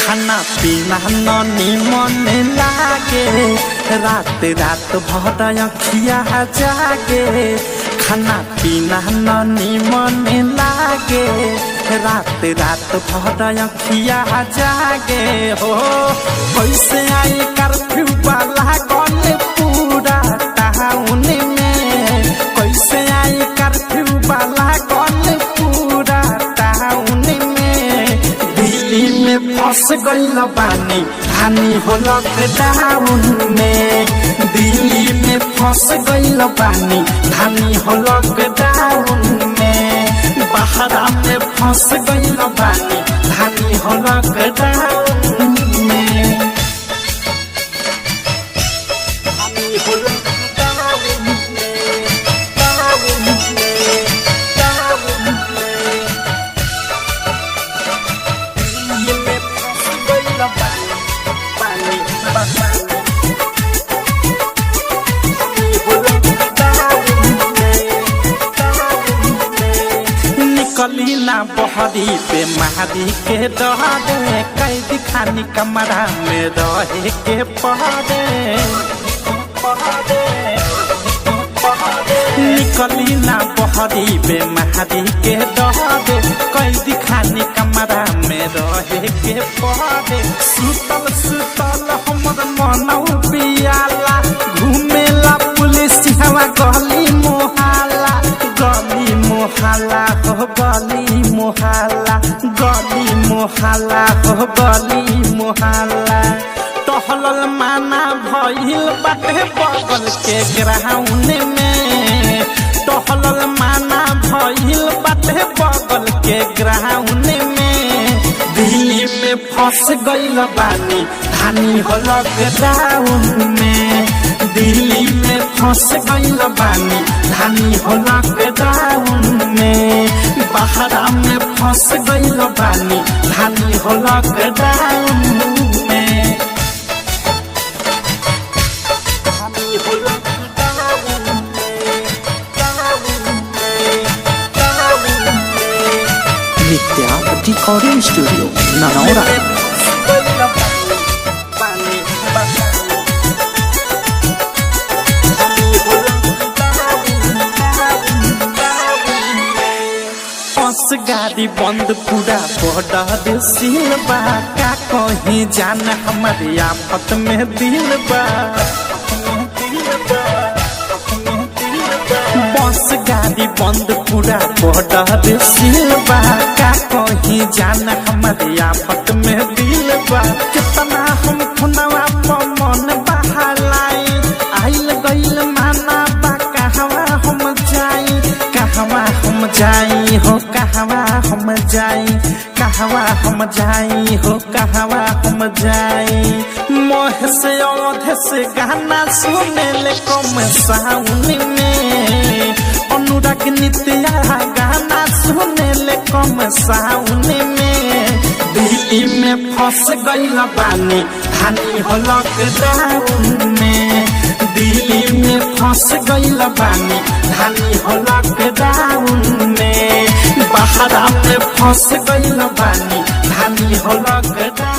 खाना पीना ननी मन लागे रात रात भर अखिया जागे खाना पीना ननी मन लागे रात रात भर अखिया जागे हो कैसे आई कर्फ्यू वाला गन पूरा टाउन में कैसे आई कर्फ्यू वाला गन पूरा टाउन में दिल्ली में फंस गइल बानी हानि हो लॉकडाउन में दिल्ली में फंस गइल बानी हानि हो लॉकडाउन में बहरा में फंस गइल बानी हानि हो लॉकडाउन में हानि हो लॉकडाउन में निकली ना बहरी पे महारी के डरे कैद खानी कमरा में रहे के पहरे निकली ना बहरी पे महारी के डरे कैद खानी कमरा में रहे के पहरे सुतल सुतल हमर मनौ पियाला घूमेला पुलिस हवा गली मोहल्ला हो गली मोहल्ला हो गली मोहल्ला टहलल माना भइल बाटे बगल के ग्राउंड में टहलल माना भइल बाटे बगल के ग्राउंड में दिल्ली में फंस गइल बानी हानि हो लॉकडाउन में दिल्ली में फंस गइल बानी हानि हो लॉकडाउन में बहरा में फंस गइल बानी हानि हो लॉकडाउन में हानि हो लॉकडाउन में नित्या रिकॉर्डिंग स्टूडियो ननौरा बस गाड़ी बंद पूरा बॉर्डर सील बा का कहीं जाना हमारे आफत में दिल बा बस गाड़ी बंद पूरा बॉर्डर सील बा का कहीं जाना हमारे आफत में दिल बा कितना हम खुनवा पर मन बहालाई आइल गइल माना बा कहवा हम जाई हो कहवा हम जाई हो कहवा हम जाई मोह से औध से गाना सुने ले कम साउन में अनुराग नित्या गाना सुने ले कम साउन में दिल्ली में फंस गइल बानी हानि हो लॉकडाउन में दिल्ली में फंस गइल बानी हानि हो लॉकडाउन में बहरा में फंस गइल बानी हानि हो लॉकडाउन।